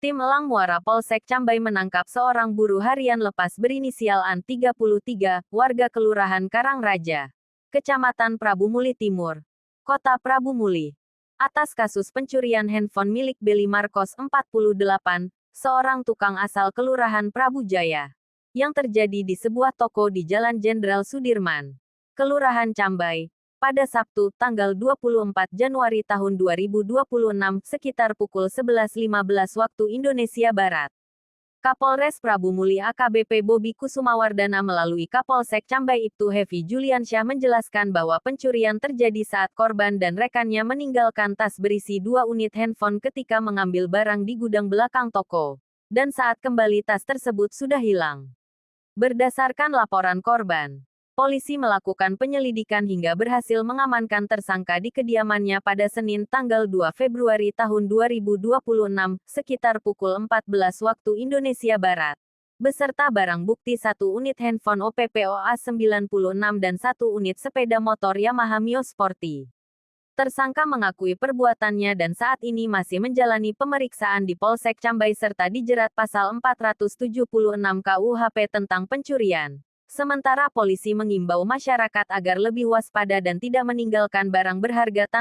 Tim Elang Muara Polsek Cambai menangkap seorang buruh harian lepas berinisial AN 33, warga Kelurahan Karangraja, Kecamatan Prabu Muli Timur, Kota Prabu Muli, atas kasus pencurian handphone milik Beli Marcos 48, seorang tukang asal Kelurahan Prabu Jaya, yang terjadi di sebuah toko di Jalan Jenderal Sudirman, Kelurahan Cambai, pada Sabtu, tanggal 24 Januari tahun 2026, sekitar pukul 11.15 waktu Indonesia Barat. Kapolres Prabu Muli AKBP Bobi Kusumawardana melalui Kapolsek Cambai Ibtu Hevi Juliansyah menjelaskan bahwa pencurian terjadi saat korban dan rekannya meninggalkan tas berisi 2 unit handphone ketika mengambil barang di gudang belakang toko, dan saat kembali tas tersebut sudah hilang. Berdasarkan laporan korban, polisi melakukan penyelidikan hingga berhasil mengamankan tersangka di kediamannya pada Senin tanggal 2 Februari tahun 2026, sekitar pukul 14 waktu Indonesia Barat, beserta barang bukti 1 unit handphone OPPO A96 dan 1 unit sepeda motor Yamaha Mio Sporty. Tersangka mengakui perbuatannya dan saat ini masih menjalani pemeriksaan di Polsek Cambai serta dijerat pasal 476 KUHP tentang pencurian. Sementara polisi mengimbau masyarakat agar lebih waspada dan tidak meninggalkan barang berharga tanpa